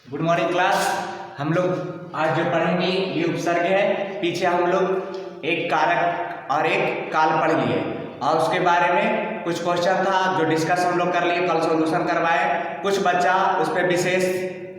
Good morning class. हम लोग आज जो पढ़ेंगे ये उपसर्ग है। पीछे हम लोग एक कारक और एक काल पढ़ लिए और उसके बारे में कुछ क्वेश्चन था जो डिस्कस हम लोग कर लिए, कल सॉल्यूशन करवाए। कुछ बच्चा उस पर विशेष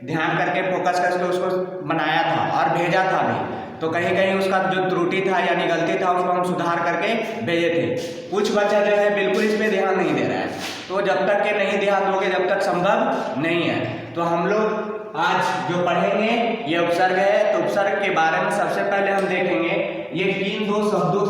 ध्यान करके फोकस करके उसको बनाया था और भेजा था भी, तो कहीं कहीं उसका जो त्रुटि था यानी गलती था उसको हम सुधार करके भेजे थे। कुछ बच्चा जो है बिल्कुल इस पर ध्यान नहीं दे रहा है, तो जब तक के नहीं ध्यान दोगे जब तक संभव नहीं है। तो हम लोग आज जो पढ़ेंगे ये उपसर्ग है। तो उपसर्ग के बारे में सबसे पहले हम देखेंगे ये किन दो शब्दों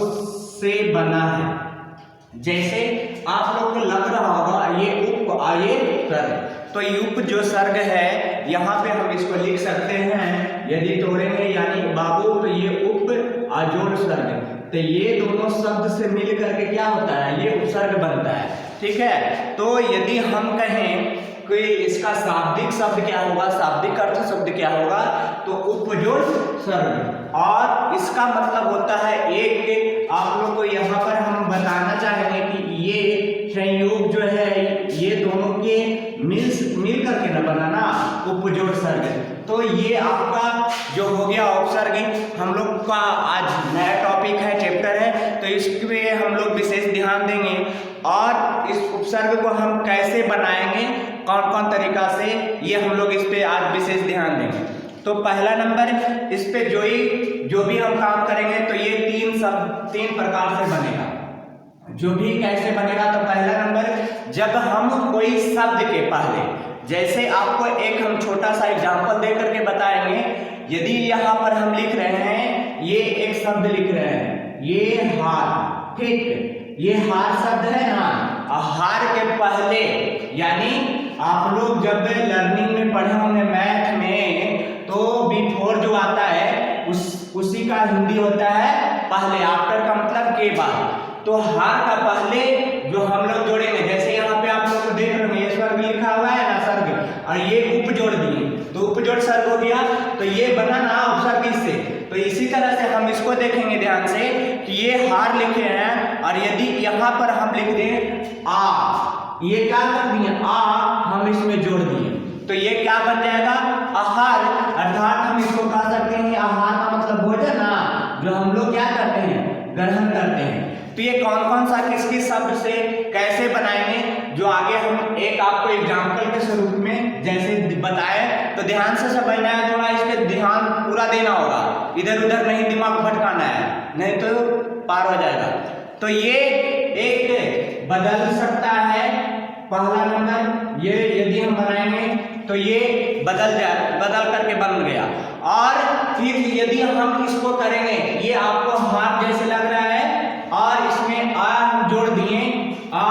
से बना है। जैसे आप लोग को लग रहा होगा ये उप और ये सर्ग, तो युप जो सर्ग है यहाँ पे हम इसको लिख सकते हैं यदि तोड़ेंगे यानी बाबू, तो ये उप अजोड़ सर्ग, तो ये दोनों शब्द से मिल करके क्या होता है ये उपसर्ग बनता है। ठीक है, तो यदि हम कहें कि इसका शाब्दिक शब्द क्या होगा, शाब्दिक अर्थ शब्द क्या होगा, तो उपजोड़ सर्ग, और इसका मतलब होता है एक, आप लोग को यहाँ पर हम बताना चाहेंगे कि ये संयोग जो है ये दोनों के मिल करके न बनाना उपजोड़ सर्ग। तो ये आपका जो हो गया उपसर्ग। हम लोग का आज नया टॉपिक है, चैप्टर है, तो इसके हम लोग विशेष ध्यान देंगे और इस उपसर्ग को हम कैसे बनाएंगे, कौन कौन तरीका से, ये हम लोग इस पे आज विशेष ध्यान देंगे। तो पहला नंबर इस पे जो भी हम काम करेंगे तो ये तीन प्रकार से बनेगा। जो भी कैसे बनेगा, तो पहला नंबर जब हम कोई शब्द के पहले, जैसे आपको एक हम छोटा सा एग्जांपल दे करके बताएंगे। यदि यहाँ पर हम लिख रहे हैं ये एक शब्द लिख रहे हैं ये हार, ठीक, ये हार शब्द है ना, हार के पहले यानी आप लोग जब लर्निंग में पढ़े होंगे मैथ में, तो बिफोर जो आता है उसी का हिंदी होता है पहले, आफ्टर का मतलब के बाद। तो हार का पहले जो हम लोग जोड़ेंगे, जैसे यहाँ पे आप लोग को देख रहे हैं ये स्वर्ग लिखा हुआ है ना, सर्ग, और ये उप जोड़ दिए तो उपजोड़ सर्ग हो गया, तो ये बना ना उपसर्ग इससे। तो इसी तरह से हम इसको देखेंगे ध्यान से कि ये हार लिखे हैं और यदि यहाँ पर हम लिख दें आ, ये क्या कर दिए आ, हम इसमें जोड़ दिए तो ये क्या बन जाएगा आहार, अर्थात हम इसको कह सकते हैं आहार का मतलब भोजन ना, जो हम लोग क्या करते हैं ग्रहण करते हैं। तो ये कौन कौन सा किस किस शब्द से कैसे बनाएंगे, जो आगे हम एक आपको एग्जाम्पल के स्वरूप में जैसे बताए, तो ध्यान से समझना है, थोड़ा इस पे ध्यान पूरा देना होगा, इधर उधर नहीं दिमाग भटकाना है, नहीं तो पार हो जाएगा। तो ये एक बदल सकता है, पहला नंबर ये यदि हम बनाएंगे तो ये बदल करके बन गया। और फिर यदि हम इसको करेंगे, ये आपको हार जैसे लग रहा है और इसमें आ हम जोड़ दिए, आ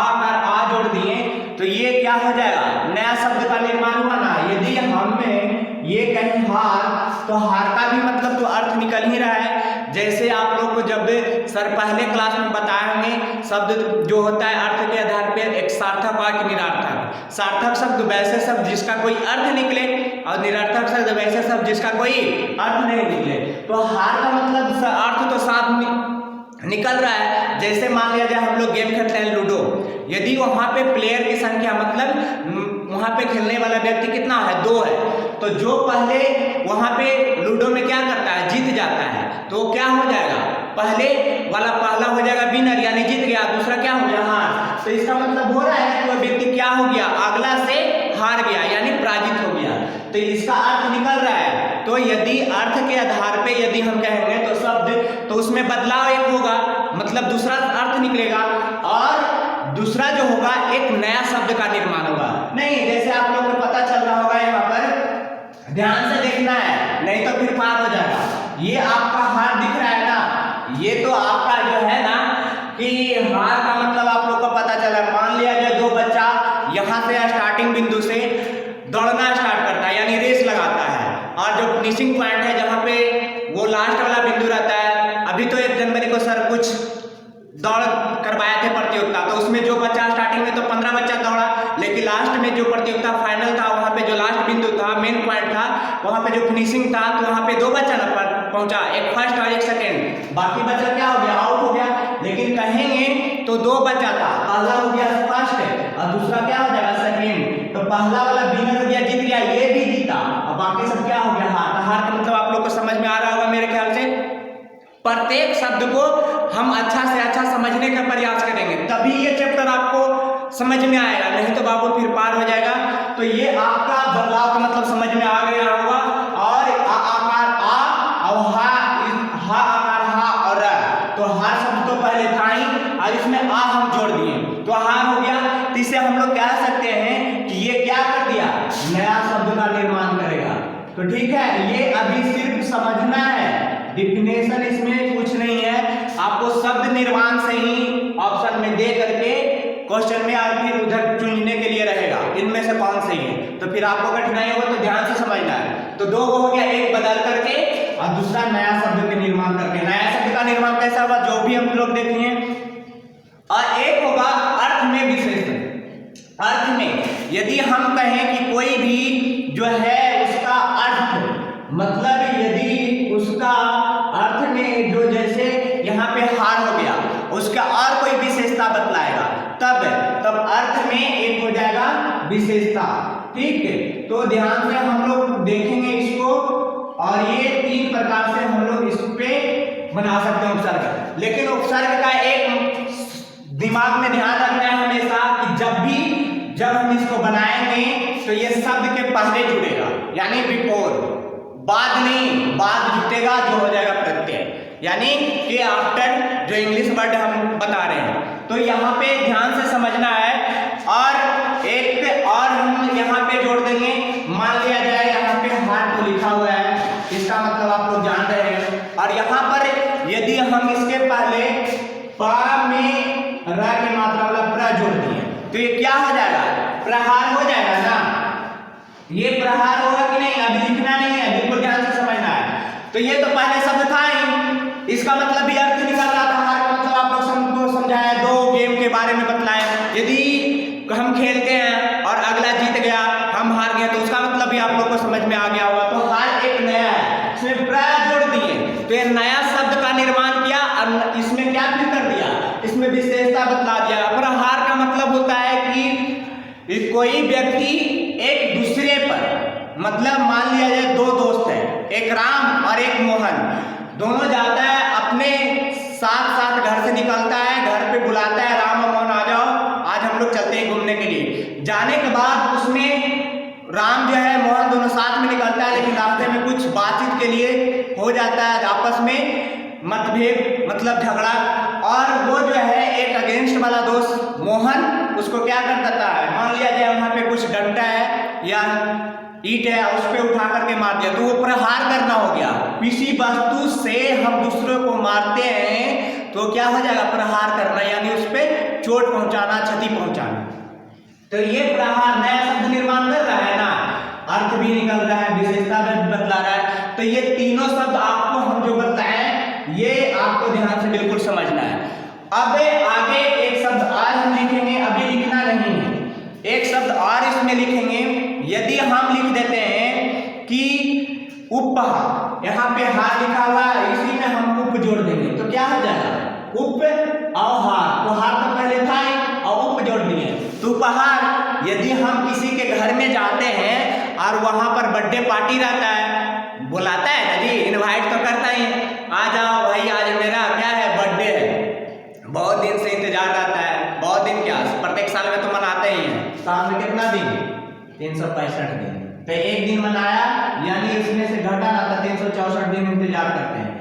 जोड़ दिए, तो ये क्या हो जाएगा नया शब्द का निर्माण हुआ ना। यदि हमें ये कहें हार, तो हार का भी मतलब तो अर्थ निकल ही रहा है। जैसे आप लोग को जब सर पहले क्लास में बताएंगे शब्द जो होता है अर्थ के आधार पर एक सार्थक और एक निरर्थक। सार्थक शब्द वैसे शब्द जिसका कोई अर्थ निकले और निरर्थक शब्द वैसे शब्द जिसका कोई अर्थ नहीं निकले। तो हार का मतलब अर्थ तो साफ निकल रहा है। जैसे मान लिया जाए हम लोग गेम खेलते हैं लूडो, यदि वहां पे प्लेयर की संख्या मतलब वहां पे खेलने वाला व्यक्ति कितना है 2 है, तो जो पहले वहां पे लूडो में क्या करता है जीत जाता है, तो क्या हो जाएगा पहले वाला पहला हो जाएगा विनर यानी जीत गया, दूसरा क्या हो गया हार। तो इसका मतलब हो रहा है कि वो व्यक्ति क्या हो गया अगला से हार गया यानी पराजित हो गया। तो इसका अर्थ निकल रहा है। तो यदि अर्थ के आधार पे यदि हम कहेंगे तो शब्द, तो उसमें बदलाव एक होगा, मतलब दूसरा अर्थ निकलेगा और दूसरा जो होगा एक नया शब्द का निर्माण होगा। नहीं, जैसे आप लोगों को पता चल रहा होगा, यहाँ पर ध्यान से देखना है नहीं तो फिर पार हो जाएगा। ये आपका हार दिख रहा है ना, ये तो आपका जो है ना कि हार का मतलब आप लोग को पता चला। मान लिया जाए 2 बच्चा यहाँ से स्टार्टिंग बिंदु से दौड़ना स्टार्ट करता है यानी रेस लगाता है, और जो फिनिशिंग पॉइंट है जहाँ पे वो लास्ट वाला बिंदु रहता है। अभी तो 1 जनवरी को सर कुछ दौड़ करवाए थे प्रतियोगिता, तो उसमें जो बच्चा स्टार्टिंग में तो 15 बच्चा दौड़ा, लेकिन लास्ट में जो प्रतियोगिता फाइनल था वहाँ पे जो लास्ट बिंदु था मेन पॉइंट था वहाँ पे जो फिनिशिंग था, तो वहाँ पे 2 बच्चा न पहुंचा, एक फर्स्ट और एक सेकेंड, बाकी बच्चा क्या हो गया आउट हो गया। लेकिन कहेंगे तो 2 बच्चा था, पहला हो गया फर्स्ट और दूसरा क्या हो जाएगा सेकेंड, तो पहला वाला विनर हो गया जीत गया, ये भी जीता और बाकी सब क्या हो गया हार। हार का मतलब आप लोग को समझ में आ रहा होगा मेरे ख्याल से। प्रत्येक शब्द को हम अच्छा से अच्छा समझने का प्रयास करेंगे, तभी ये चैप्टर आपको समझ में आएगा, नहीं तो बाबू फिर पार हो जाएगा। तो ये आपका बदलाव का मतलब समझ में आ गया होगा। और आ आकार आ और हा आकार हा और र, तो हर शब्द तो पहले था ही और इसमें आ हम जोड़ दिए तो हार हो गया। तो इसे हम लोग कह सकते हैं कि ये क्या कर दिया, नया शब्द का निर्माण करेगा। तो ठीक है, ये अभी सिर्फ समझना है, डिफिनेशन इसमें कुछ नहीं है, आपको शब्द निर्माण से ही ऑप्शन में दे करके क्वेश्चन में और फिर उधर चुनने के लिए रहेगा इनमें से कौन सही है। तो फिर आपको कठिनाई होगा, तो ध्यान से समझना है। तो दो हो गया, एक बदल करके और दूसरा नया शब्द के निर्माण करके। नया शब्द का निर्माण कैसा होगा, जो भी हम लोग देखेंगे। और एक होगा अर्थ में विशेषण। अर्थ में यदि हम कहें कि कोई भी जो है उसका अर्थ, मतलब यदि उसका अर्थ में जो जैसे यहाँ पे हार हो गया, उसका और कोई विशेषता बतलाएगा, तब अर्थ में एक हो जाएगा विशेषता। ठीक है, तो ध्यान से हम लोग देखेंगे इसको। और ये तीन प्रकार से हम लोग इस पे बना सकते हैं उपसर्ग। लेकिन उपसर्ग का एक दिमाग में ध्यान रखना है हमेशा कि जब हम इसको बनाएंगे तो ये शब्द के पहले जुड़ेगा, यानी बिफोर, बाद नहीं, बाद जुटेगा जो हो जाएगा प्रत्यय, यानी कि आफ्टर, जो इंग्लिश वर्ड हम बता रहे हैं। तो यहाँ पे ध्यान से समझना है। और एक और हम यहाँ पे जोड़ देंगे, मान लिया जाए यहाँ पे हार तो लिखा हुआ है, इसका मतलब आप लोग जान रहे हैं। और यहाँ पर यदि हम इसके पहले पा में र की मात्रा वाला प्र जोड़ दिए तो ये क्या हो जाएगा, प्रहार हो जाएगा ना। ये प्रहार होगा कि नहीं, अभी लिखना नहीं है, बिल्कुल ध्यान से समझना है। तो ये तो पहले शब्द था ही, इसका मतलब भी अर्थ निकल रहा था। हार का मतलब आप लोग सबको समझाया, दो गेम के बारे में बतलाया। यदि हम खेलते हैं और अगला जीत गया, हम हार गए, तो उसका मतलब भी आप लोग को समझ में आ गया होगा। तो हार एक नया है, इसमें प्र जोड़ दिए तो ये नया शब्द का निर्माण किया। इसमें क्या फिर कर दिया, इसमें विशेषता बतला दिया। प्रहार का मतलब होता है कि कोई व्यक्ति एक दूसरे पर, मतलब मान लिया जाए दो दोस्त हैं, एक राम और एक मोहन, दोनों जाता है अपने साथ घर से निकलता है, घर पे बुलाता है राम और मोहन आ जाओ, आज हम लोग चलते हैं घूमने के लिए। जाने के बाद उसमें राम जो है मोहन दोनों साथ में निकलता है, लेकिन रास्ते में कुछ बातचीत के लिए हो जाता है, आपस में मतभेद, मतलब झगड़ा। और वो जो है एक अगेंस्ट वाला दोस्त मोहन उसको क्या कर देता है, मान लिया जाए वहां पे कुछ डंडा है या ईंट है, उस पर उठा करके मार दिया, तो वो प्रहार करना हो गया। किसी वस्तु से हम दूसरों को मारते हैं तो क्या हो जाएगा, प्रहार करना, यानी उस पर चोट पहुंचाना, क्षति पहुंचाना। तो ये प्रहार नया शब्द निर्माण कर रहा है ना, अर्थ भी निकल रहा है, विशेषता भी बतला रहा है। तो ये तीनों शब्द आपको हम जो बताए ये आपको ध्यान से बिल्कुल समझना है। अब आगे एक शब्द और हम लिखेंगे, अभी लिखना नहीं है, एक शब्द और इसमें लिखेंगे। यदि हम लिख देते हैं कि उपहार, यहाँ पे हार लिखा हुआ है, इसी में हम उप जोड़ देंगे तो क्या हो जाएगा, उप और हार। तो हार तो पहले था ही और उप जोड़ दिए तो उपहार। यदि हम किसी के घर में जाते हैं और वहां पर बर्थडे पार्टी रहता है, बुलाता है ना जी, इनवाइट तो करता ही, आ जाओ भाई आज मेरा क्या है, बर्थडे है, बहुत दिन से इंतजार रहता है, बहुत दिन क्या, प्रत्येक साल में तो मनाते ही हैं। साल में कितना दिन, 365 दिन, तो एक दिन मनाया, यानी इसमें से घटा ना था, 364 दिन इंतजार करते हैं,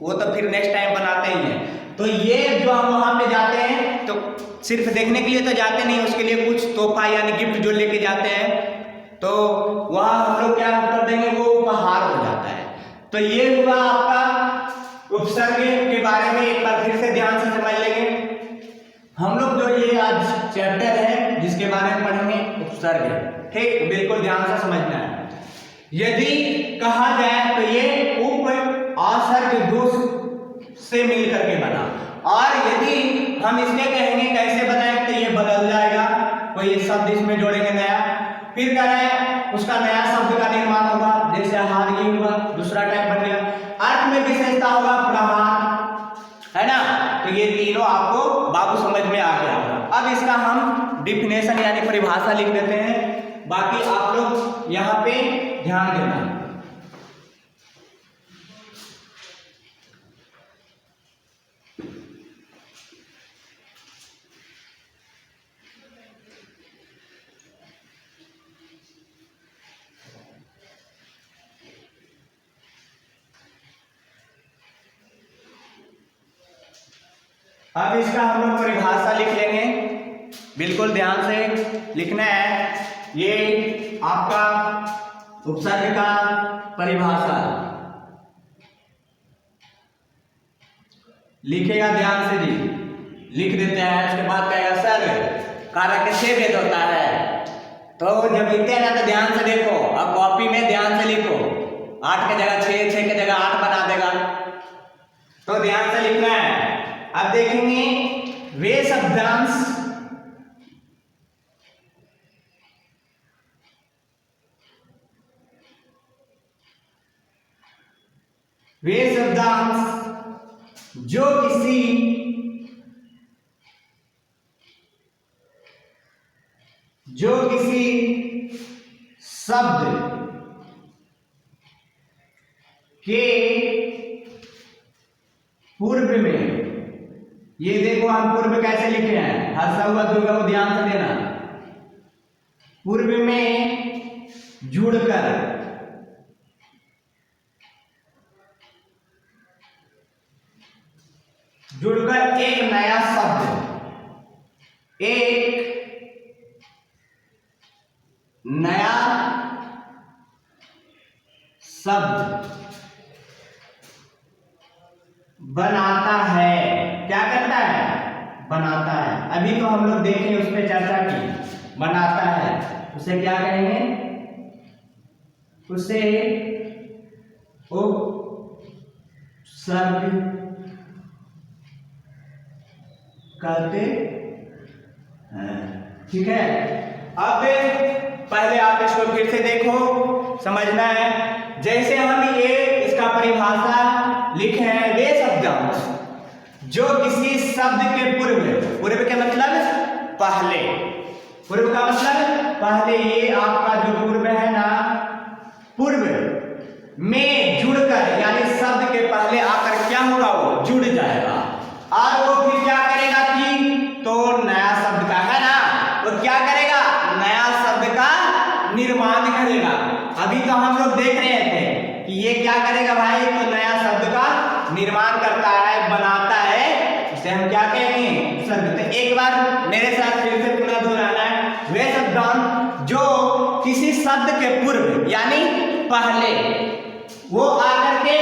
वो तो फिर नेक्स्ट टाइम बनाते ही हैं। तो ये जो हम वहां पे जाते हैं तो सिर्फ देखने के लिए तो जाते नहीं, उसके लिए कुछ तोहफा यानी गिफ्ट जो लेके जाते हैं, तो वहां हम लोग क्या कर देंगे, वो उपहार हो जाता है। तो ये हुआ आपका उपसर्ग के बारे में, एक बार फिर से ध्यान से समझ लेंगे हम लोग। जो ये आज चैप्टर है जिसके बारे में पढ़ेंगे उपसर्ग, ठीक, बिल्कुल ध्यान से समझना है। यदि कहा जाए तो ये उप आसर्ग दो से मिल करके बना, और यदि हम इसमें कहेंगे कैसे बनाए तो ये बदल जाएगा, कोई शब्द इसमें जोड़ेंगे नया, फिर कह रहे हैं उसका नया शब्द का निर्माण होगा, जैसे हार ये हुआ, दूसरा टाइप बन गया। अर्थ में विशेषता होगा प्रहार, है ना। तो ये तीनों आपको बाबू समझ में आ गया होगा। अब इसका हम डिफिनेशन यानी परिभाषा लिख देते हैं, बाकी आप लोग यहाँ पे ध्यान ध्यान देना। अब इसका हम लोग परिभाषा लिख लेंगे, बिल्कुल ध्यान से लिखना है। ये आपका उपसर्ग का परिभाषा लिखेगा ध्यान से जी, लिख देते हैं। उसके बाद कहेगा सर कारक से भेद होता है, तो जब लिखते हैं ना तो ध्यान से देखो और कॉपी में ध्यान से लिखो। 8 की जगह 6, 6 की जगह 8 बना देगा, तो ध्यान से लिखना है। अब देखेंगे वे शब्दांश जो किसी शब्द के पूर्व में, ये देखो हम पूर्व कैसे लिखे हैं, हंसा हुआ दुर्गा को ध्यान से देना, पूर्व में जुड़कर एक नया शब्द बनाता है। क्या करता है? बनाता है। अभी तो हम लोग देखें, उस पर चर्चा की। बनाता है उसे क्या कहेंगे? उसे उपसर्ग कहते हैं। ठीक है, अब पहले आप इसको फिर से देखो, समझना है। जैसे हम ये इसका परिभाषा लिखे हैं, वे शब्दांश जो किसी शब्द के पूर्व के मतलब पहले, पूर्व का मतलब पहले, ये आपका जो पूर्व है ना, पूर्व में जुड़कर, यानी शब्द के पहले आकर क्या होगा? वो जुड़ जाएगा और वो फिर क्या करेगा कि तो नया शब्द का है ना, वो क्या करेगा? नया शब्द का निर्माण करेगा। अभी तो हम लोग देख रहे थे कि ये क्या करेगा भाई? तो नया शब्द का निर्माण करता है, बनाता है, उसे हम क्या कहेंगे? उपसर्ग। तो एक बार मेरे साथ फिर से पुनः दोहराना है। वे शब्दांश जो किसी शब्द के पूर्व यानी पहले वो आकर के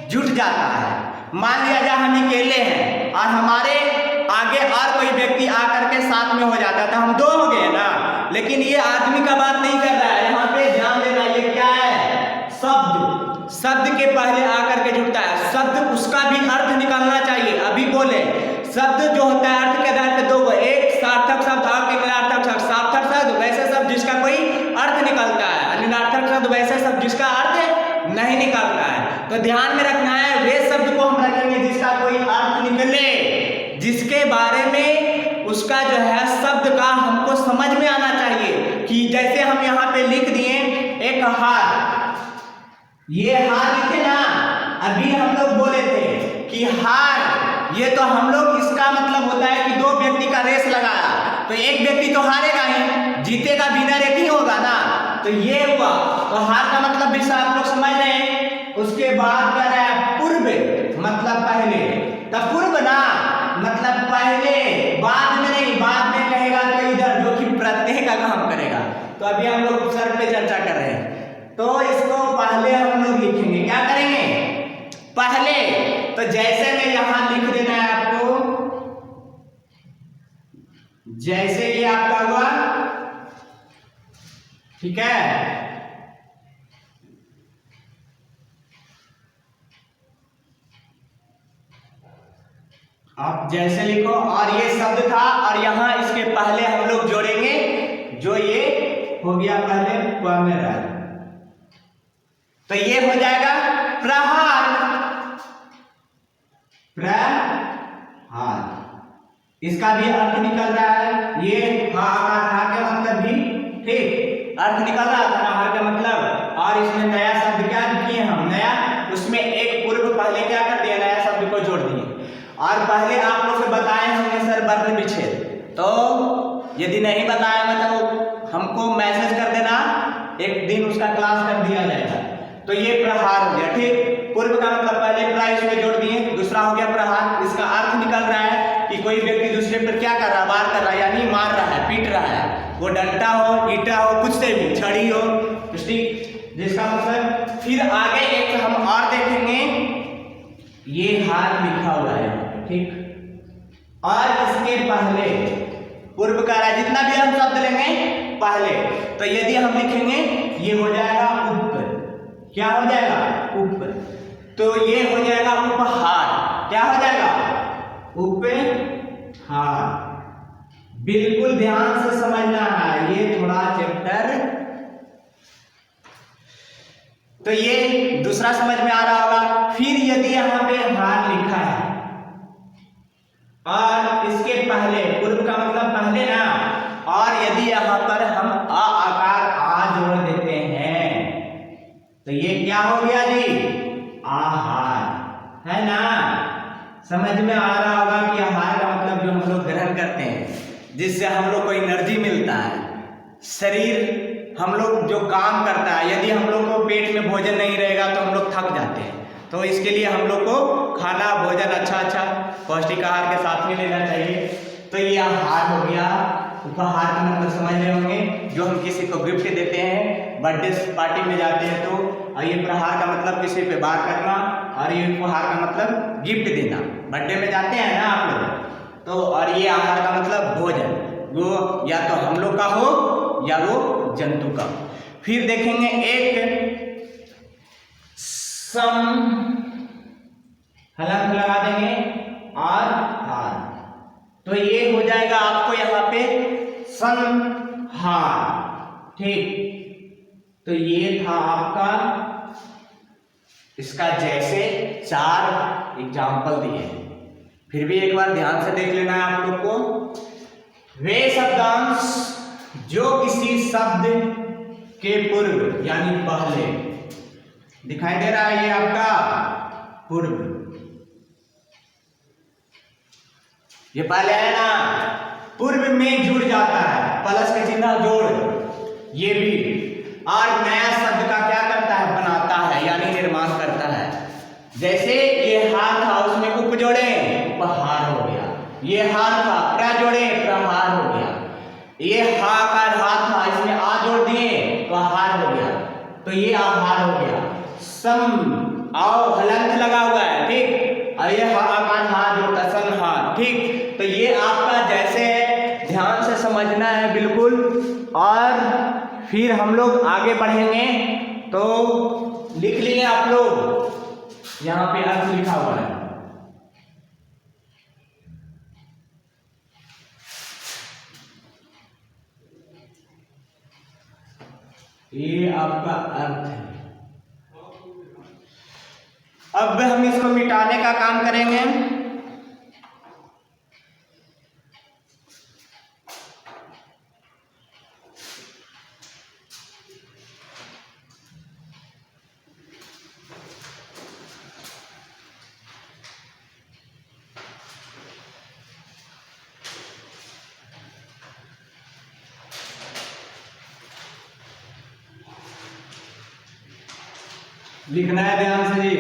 जुट जाता है। मान लिया जाए हम अकेले हैं और हमारे आगे और कोई व्यक्ति आकर के साथ में हो जाता है, तो हम 2 हो गए ना। लेकिन ये आदमी का बात नहीं कर रहा है, यहाँ पे ध्यान देना। ये क्या है? शब्द के पहले आकर के जुड़ता है। शब्द उसका भी अर्थ निकालना चाहिए। अभी बोले शब्द जो होता है अर्थ के आधार पे 2, एक सार्थक शब्द और एक निरार्थक शब्द। सार्थक शब्द वैसे शब्द जिसका कोई अर्थ निकलता है, निरार्थक शब्द वैसे शब्द जिसका अर्थ नहीं निकलता है। तो ध्यान में रखना है, वे शब्द को हम रखेंगे जिसका कोई अर्थ निकले, जिसके बारे में उसका जो है शब्द का हमको समझ में आना चाहिए। कि जैसे हम यहाँ पे लिख दिए एक हार, ये हार लिखे ना, अभी हम लोग बोले थे कि हार, ये तो हम लोग इसका मतलब होता है कि 2 व्यक्ति का रेस लगाया, तो एक व्यक्ति तो हारेगा ही, जीतेगा विनर एक ही होगा ना। तो ये हुआ, तो हार का मतलब भी आप लोग समझ रहे हैं। उसके बाद क्या है? पूर्व मतलब पहले, तब पूर्व ना मतलब पहले, बाद में नहीं। बाद में कहेगा तो इधर, जो कि प्रत्यय का काम करेगा। तो अभी हम लोग उपसर्ग पे चर्चा कर रहे हैं, तो इसको पहले हम लोग लिखेंगे। क्या करेंगे? पहले। तो जैसे में यहां लिख देना है आपको, जैसे ये आपका हुआ, ठीक है। आप जैसे लिखो, और ये शब्द था और यहां इसके पहले हम लोग जोड़ेंगे, जो ये हो गया पहले मेरा, तो ये हो जाएगा प्रहार। इसका भी अर्थ निकल रहा है। ये हा के मतलब भी ठीक अर्थ निकल रहा था, हार का मतलब। और और इसमें नया शब्द क्या किए हम, नया उसमें एक पूर्व पहले क्या कर दिया, नया शब्द को जोड़ दिए। और पहले आप लोग को बताए होंगे सर वर्ण विच्छेद, तो यदि नहीं बताया मतलब हमको मैसेज कर देना, एक दिन उसका क्लास कर दिया जाएगा। तो ये प्रहार हो गया, ठीक। पूर्व का मतलब पहले प्रा इसमें जोड़ दिए, दूसरा हो गया प्रहार। इसका अर्थ निकल रहा है कि कोई व्यक्ति दूसरे पर क्या कर रहा है, वार कर रहा है, यानी मार रहा है, पीट रहा है, वो डंडा हो, ईटा हो, कुछ से भी, छड़ी हो, ठीक। जिसका मतलब फिर आगे एक हम और देखेंगे, ये हाथ लिखा हुआ है, ठीक। और इसके पहले पूर्व का रहा, जितना भी हम शब्द लेंगे पहले, तो यदि हम लिखेंगे ये हो जाएगा उप, क्या हो जाएगा, उप। तो ये हो जाएगा उपहार, क्या हो जाएगा, उपहार। बिल्कुल ध्यान से समझना है, ये थोड़ा चैप्टर, तो ये दूसरा समझ में आ रहा होगा। फिर यदि यहाँ पे हार लिखा है और इसके पहले, पूर्व का मतलब पहले ना, और यदि यहाँ पर हम अ आकार आ जोड़ देते हैं तो ये क्या हो गया जी, आहार, है ना। समझ में आ रहा होगा कि आहार का मतलब जो हम लोग ग्रहण करते हैं, जिससे हम लोग को एनर्जी मिलता है, शरीर हम लोग जो काम करता है, यदि हम लोग को पेट में भोजन नहीं रहेगा तो हम लोग थक जाते हैं, तो इसके लिए हम लोग को खाना भोजन अच्छा पौष्टिक आहार के साथ में लेना चाहिए। तो ये आहार हो गया। उपहार का मतलब समझ रहे होंगे, जो हम किसी को गिफ्ट देते हैं, बर्थडे पार्टी में जाते हैं तो। और ये प्रहार का मतलब किसी पे वार करना, और ये उपहार का मतलब गिफ्ट देना, बर्थडे में जाते हैं ना आप लोग तो। और ये आहार का मतलब भोजन, वो या तो हम लोग का हो या वो जंतु का। फिर देखेंगे एक सम, हलक लगा देंगे और हार, तो ये हो जाएगा आपको यहाँ पे संहार, ठीक। तो ये था आपका, इसका जैसे 4 एग्जाम्पल दिए, फिर भी एक बार ध्यान से देख लेना है आप लोग को। वे शब्दांश जो किसी शब्द के पूर्व यानी पहले, दिखाई दे रहा है ये आपका पूर्व, ये पहले है ना, पूर्व में जुड़ जाता है, प्लस के चिन्ह जोड़, ये भी, और नया शब्द का क्या करता है, बनाता है, यानी निर्माण करता है। जैसे ये हार था, उसमें उप जोड़े, उपहार हो गया। ये हार था, प्र जोड़े, प्रहार हो गया। ये हाकार हाथ था, इसमें आ जोड़ दिए तो हार हो गया, तो ये आहार हो गया। सम आओ हलंत लगा हुआ है, ठीक, और ये हाकार हाथ जोड़ता, संहार, ठीक। तो ये आपका जैसे है, ध्यान से समझना है बिल्कुल। और फिर हम लोग आगे बढ़ेंगे, तो लिख लिए आप लोग, यहाँ पे अर्थ लिखा हुआ है, ये आपका अर्थ है। अब हम इसको मिटाने का काम करेंगे। लिखना है ध्यान से जी।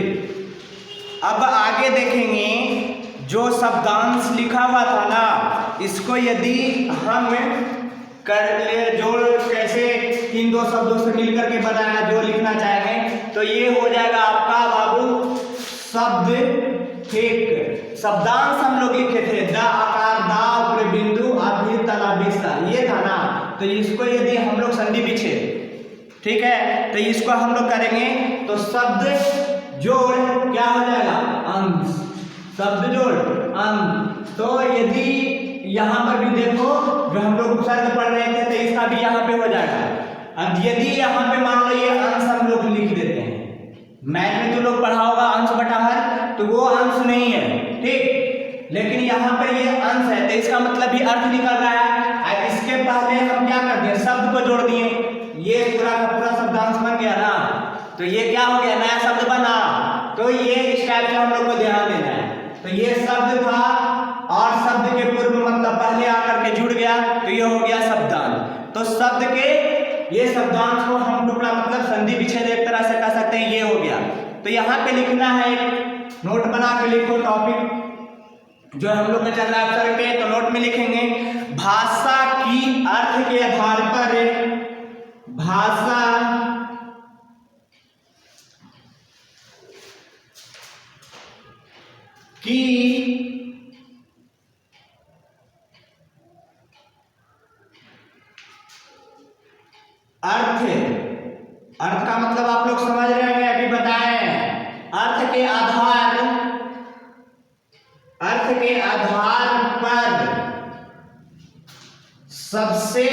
अब आगे देखेंगे, जो शब्दांश लिखा हुआ था ना, इसको यदि हम कर ले जोड़, कैसे इन दो शब्दों से मिलकर के बनाया, जो लिखना चाहेंगे, तो ये हो जाएगा आपका बाबू शब्द, ठीक। शब्दांश हम लोग लिखे थे, द आकार, दा ऊपर बिंदु, अभी तला बिस्ता, ये था ना। तो इसको यदि हम लोग संधि पीछे, ठीक है, तो इसको हम लोग करेंगे, तो शब्द जोड़ क्या हो जाएगा, अंश, शब्द जोड़ अंश। तो यदि यहाँ पर भी देखो, जो हम लोग उपसर्ग पढ़ रहे थे, तो इसका भी यहाँ पे हो जाएगा। अब यदि यहाँ पे मान लो ये अंश हम लोग लिख देते हैं, मैथ में तो लोग पढ़ा होगा अंश बटा हर, तो वो अंश नहीं है, ठीक, लेकिन यहाँ पर ये अंश है, तो इसका मतलब भी अर्थ निकल रहा है। अब इसके पहले हम क्या कर दिए, शब्द को जोड़ दिए, ये पूरा का पूरा शब्दांश बन गया ना। तो ये क्या हो गया, नया शब्द बना। तो ये इस टाइप से हम लोग को ध्यान देना है। तो ये शब्द था और शब्द के पूर्व मतलब पहले आकर के जुड़ गया, तो ये हो गया शब्दांश। तो शब्द के ये शब्दांश को हम टुकड़ा मतलब संधि विच्छेद एक तरह से कह सकते हैं, ये हो गया। तो यहाँ पे लिखना है, एक नोट बना के लिखो, टॉपिक जो हम लोग में चल रहा है अक्षर पे, तो नोट में लिखेंगे भाषा की अर्थ के आधार पर, भाषा की अर्थ का मतलब आप लोग समझ रहे हैं, अभी बताएं। अर्थ के आधार पर सबसे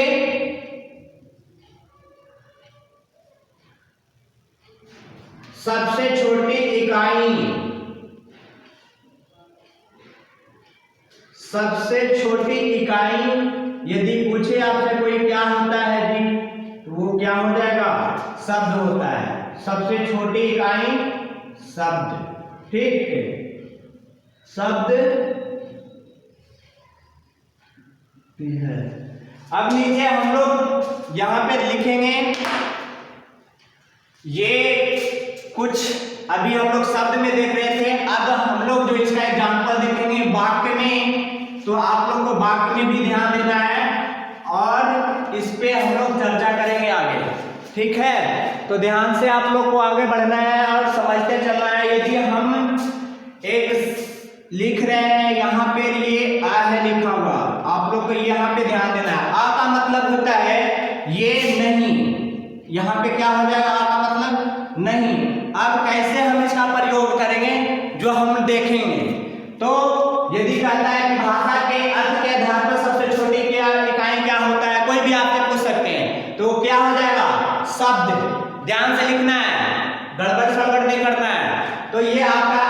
छोटी इकाई, सबसे छोटी इकाई यदि पूछे आपसे कोई क्या होता है जी, तो वो क्या हो जाएगा, शब्द होता है। सबसे छोटी इकाई शब्द, ठीक है, शब्द है। अब नीचे हम लोग यहाँ पे लिखेंगे, ये कुछ अभी हम लोग शब्द में देख रहे थे, अब हम लोग जो इसका एग्जाम्पल देखेंगे वाक्य में, तो आप लोग को वाक्य में भी ध्यान देना है और इस पे हम लोग चर्चा करेंगे आगे, ठीक है। तो ध्यान से आप लोग को आगे बढ़ना है और समझते चलना है। यदि हम एक लिख रहे हैं, यहाँ पे ये आ है लिखा हुआ, आप लोग को यहाँ पे ध्यान देना है। आ का मतलब होता है ये नहीं, यहाँ पे क्या हो जाएगा, आ का मतलब नहीं। अब कैसे हम इसका प्रयोग करेंगे जो हम देखेंगे। तो यदि कहता है कि भाषा के अर्थ के आधार पर सबसे छोटी इकाई क्या होता है, कोई भी आपसे पूछ सकते हैं, तो क्या हो जाएगा, शब्द। ध्यान से लिखना है, गड़बड़ सड़बड़ नहीं करना है। तो ये आपका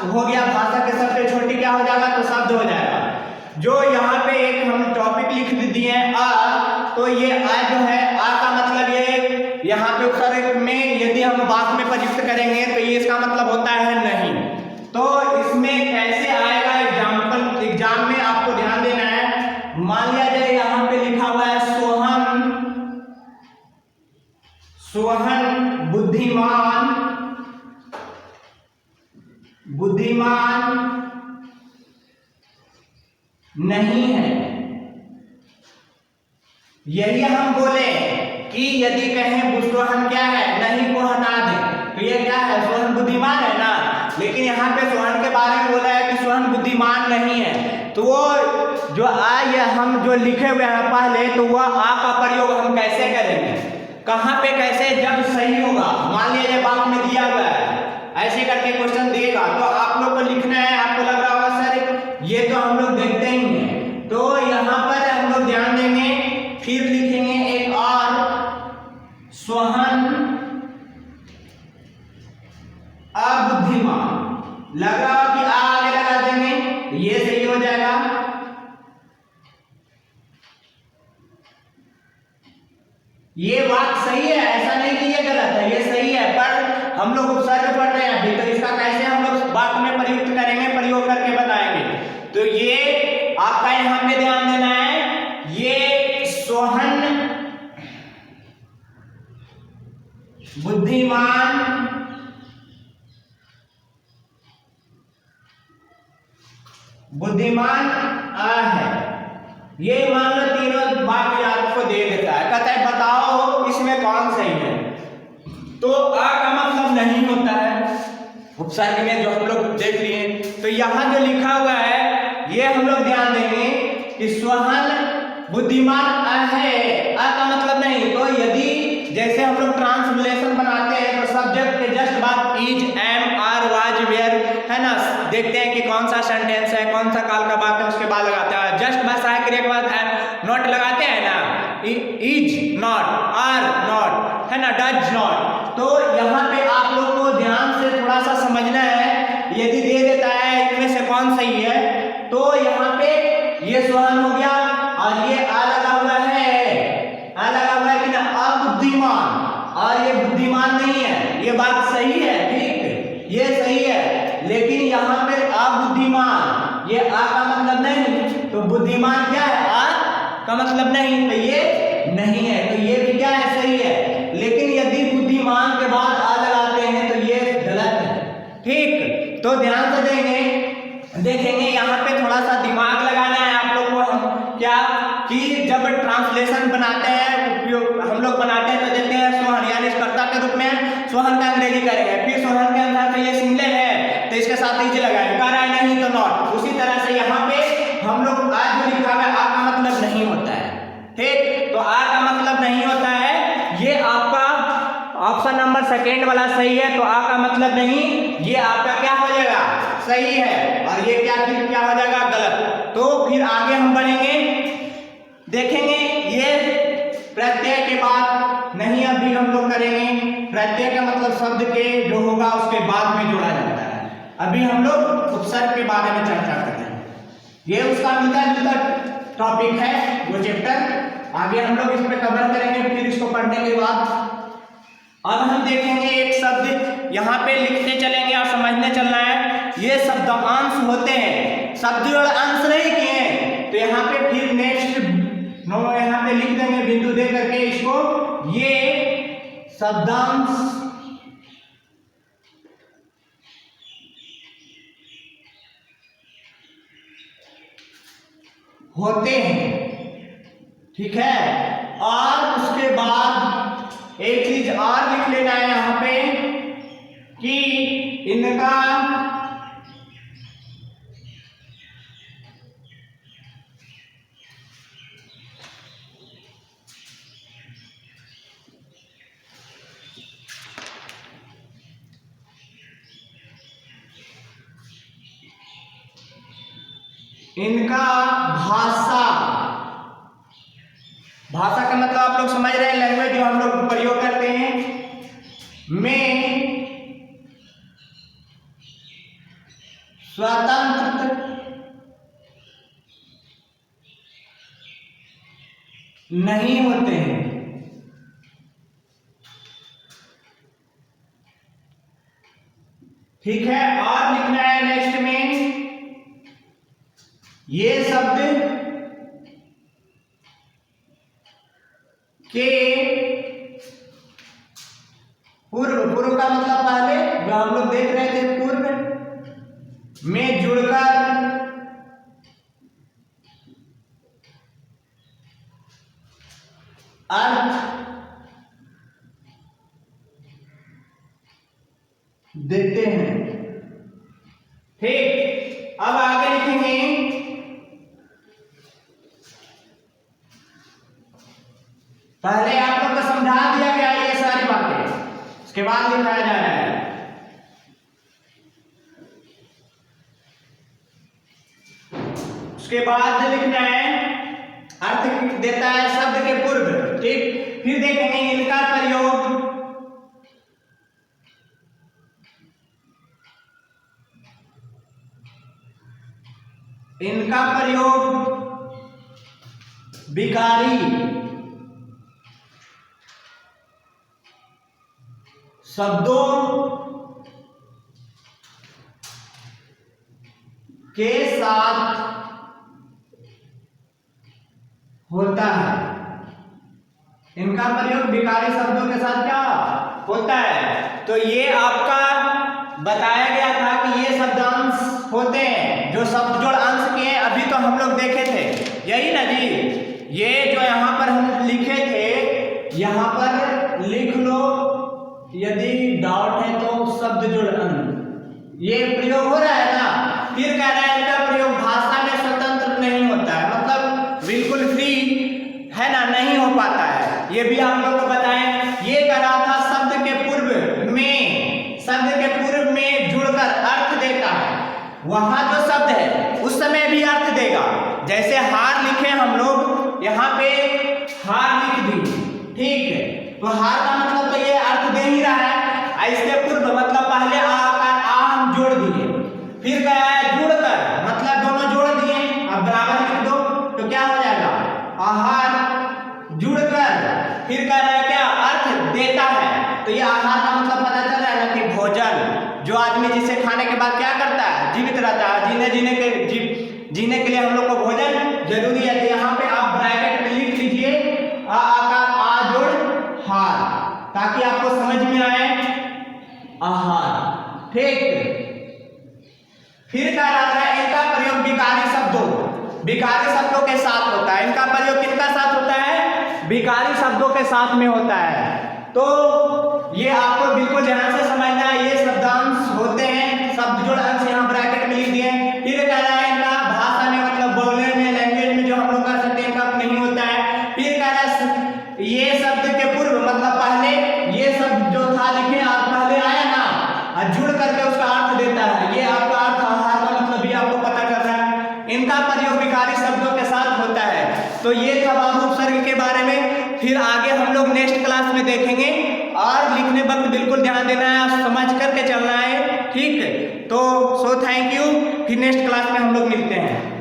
हो गया, भाषा के सबसे छोटी क्या हो जाएगा, तो शब्द हो जाएगा। जो यहाँ पे एक हम टॉपिक लिख दिए हैं आ, तो ये आ जो है, आ का मतलब ये यहाँ पे उत्तर में यदि हम वाक्य में प्रयुक्त करेंगे तो ये इसका मतलब होता है नहीं। तो इसमें कैसे आएगा एग्जाम में आपको ध्यान देना है। मान लिया जाए यहाँ पे लिखा हुआ है सोहन बुद्धिमान नहीं है। यही हम बोले कि यदि कहें सोहन क्या है, नहीं को हटा दें, तो ये क्या है, सोहन बुद्धिमान है ना। लेकिन यहाँ पे सोहन के बारे में बोला है कि सोहन बुद्धिमान नहीं है। तो वो जो आ या हम जो लिखे हुए हैं पहले, तो वह आ का प्रयोग हम कैसे करेंगे, कहाँ पे कैसे, जब सही होगा। मान लीजिए बात में दिया हुआ है, ऐसे करके क्वेश्चन देगा, तो आप लोग को लिखना है। आपको लग रहा होगा सर ये तो हम लोग देखते ही हैं, तो यहाँ पर हम लोग ध्यान देंगे, फिर लिखेंगे एक और, सोहन अबुद्धिमान। लगा कि आगे लगा देंगे, ये सही हो जाएगा। ये बात सही है, ऐसा नहीं कि ये गलत है, ये सही है, पर हम लोग उपसर्ग पढ़ रहे हैं अभी, तो इसका कैसे हम लोग वाक्य में प्रयुक्त करेंगे, प्रयोग करके बताएंगे। तो ये आपका यहाँ पे ध्यान देना है, ये सोहन बुद्धिमान है। ये मान लो तीनों वाक्य आपको दे देता है, कहता है बताओ इसमें कौन सही है। तो आ का मतलब नहीं होता है उपसर्ग में, जो हम लोग देख लिए। तो यहाँ जो लिखा हुआ है ये हम लोग ध्यान देंगे कि सोहन बुद्धिमान है, आ का मतलब नहीं। तो यदि जैसे हम लोग ट्रांसलेशन बनाते हैं, तो सब्जेक्ट के जस्ट बाद is, am, are, was, where, है ना, देखते हैं कि कौन सा सेंटेंस है, कौन सा काल का वाक्य है, उसके बाद लगाते हैं। जस्ट बस आए क्रिया के बाद नॉट लगाते हैं ना, इज नॉट, आर नॉट, है ना, डज नॉट। तो यहाँ पे आप लोग को ध्यान से थोड़ा सा समझना है। यदि दे देता है इनमें से कौन सही है, तो यहाँ पे ये सोहन हो गया और ये आ लगा हुआ है, आ लगा हुआ है कि ना, अबुद्धिमान, और ये बुद्धिमान नहीं है, ये बात सही है, ठीक, ये सही है, लेकिन यहाँ पे अबुद्धिमान, ये आ का मतलब नहीं, तो बुद्धिमान क्या है, आ का मतलब नहीं, तो ये नहीं है, तो ये भी क्या है, सही है। लेकिन यदि बुद्धिमान के बाद आ लगाते हैं तो ये गलत है, ठीक। तो ध्यान से देखेंगे यहाँ पे थोड़ा सा दिमाग लगाना है आप लोग को, क्या कि जब ट्रांसलेशन बनाते हैं, हम लोग बनाते हैं तो देखते हैं सोहन यानी कर्ता के रूप में सोहन का अंग्रेजी करेंगे, फिर सोहन के अंदर तो ये सिंगुलर है तो इसके साथ इज लगाएंगे, कह रहा है नहीं तो नॉट। उसी तरह से यहाँ पे हम लोग आज जो लिखा हुआ है आ का मतलब नहीं होता है, ठीक, तो आ का मतलब नहीं होता है, ये आपका ऑप्शन नंबर सेकेंड वाला सही है, तो आ का मतलब नहीं, ये आपका क्या हो जाएगा, सही है, और ये क्या हो जाएगा, गलत। तो फिर आगे हम बढ़ेंगे, देखेंगे ये प्रत्यय के बाद नहीं, अभी हम लोग करेंगे प्रत्यय का मतलब शब्द के जो होगा उसके बाद में जोड़ा जाता है। अभी हम लोग उपसर्ग के बारे में चर्चा करेंगे, ये उसका मिलता जुलता टॉपिक है वो चैप्टर, आगे हम लोग इस पे कवर करेंगे। फिर इसको पढ़ने के बाद अब हम देखेंगे एक शब्द यहाँ पे लिखते चलेंगे और समझने चलना है, ये शब्दांश होते हैं, शब्द और अंश नहीं किए, तो यहाँ पे फिर नेक्स्ट यहाँ पे लिख देंगे बिंदु दे करके इसको, ये शब्दांश होते हैं, ठीक है। और उसके बाद एक चीज और लिख लेना है यहाँ पे कि इनका भाषा का मतलब आप लोग समझ रहे हैं, लैंग्वेज जो हम लोग प्रयोग करते हैं में स्वतंत्र नहीं होते हैं, ठीक है। और लिखना है नेक्स्ट में ये शब्द के पूर्व का मतलब पहले जो हम लोग देख रहे थे पूर्व में जुड़कर अर्थ देते हैं, ठीक। अब आगे लिखेंगे पहले आप लोग को समझा दिया गया ये सारी बातें, उसके बाद लिखाया जा रहा है। उसके बाद लिखना है अर्थ देता है शब्द के पूर्व, ठीक। फिर देखेंगे इनका प्रयोग विकारी शब्दों के साथ होता है। इनका प्रयोग विकारी शब्दों के साथ क्या होता है, तो ये आपका बताया गया था कि ये शब्दांश होते हैं जो शब्द जोड़ अंश के हैं, अभी तो हम लोग देखे थे, यही ना जी। ये जो यहाँ पर हम लिखे थे, यहाँ पर लिख लो, यदि डाउट है तो शब्द जोड़ अंश, ये प्रयोग हो रहा है ना। फिर कह रहा है इनका प्रयोग भाषा में स्वतंत्र नहीं होता है, मतलब बिल्कुल फ्री है ना, नहीं हो पाता है, ये भी आप लोग को बताएं। ये कह रहा था शब्द के पूर्व में जुड़कर अर्थ देता है, वहां जो शब्द है उस समय भी अर्थ देगा। जैसे हार लिखे हम लोग, यहाँ पे हार लिख दी, ठीक है, तो हार का मतलब तो ये अर्थ दे ही रहा है। इसके पूर्व मतलब पहले आ हम जोड़ दिए, फिर गया है जुड़कर, मतलब दोनों जोड़ दिए, अब बराबर लिख दो तो क्या हो जाएगा, आहार जुड़कर, फिर कह रहा है क्या, अर्थ देता है, तो ये आहार का मतलब पता चला आदमी जिसे खाने के बाद क्या करता है, जीवित रहता है। जीने के लिए हम लोग को भोजन जरूरी है। तो यहाँ पे आप ब्रैकेट में लिख लीजिए आ आकार आ जोड़ हार, ताकि आपको समझ में आए आहार। ठीक, फिर क्या रहता है, इनका प्रयोग विकारी शब्दों के साथ होता है। इनका प्रयोग किसका साथ होता है, विकारी शब्दों के साथ में होता है। तो ये आपको बिल्कुल ध्यान से समझना है। ये शब्दांश होते हैं, शब्द जोड़ अंश यहाँ ब्रैकेट में लिख दिए। फिर कह रहा है इनका भाषा में मतलब बोलने में, लैंग्वेज में जो हम लोग कर सकते हैं इनका नहीं होता है। फिर कह रहा है ये शब्द के पूर्व मतलब पहले ये शब्द जो था लिखे आप पहले आया ना, जुड़ करके उसका अर्थ देता है। ये आपका अर्थ आहार का मतलब भी आपको पता चल रहा है। इनका प्रयोग विकारी शब्दों के साथ होता है। तो ये था बाहु उपसर्ग के बारे में। फिर आगे हम लोग नेक्स्ट क्लास में देखेंगे, और लिखने वक्त बिल्कुल ध्यान देना है, समझ करके चलना है। ठीक है, तो थैंक यू। फिर नेक्स्ट क्लास में हम लोग मिलते हैं।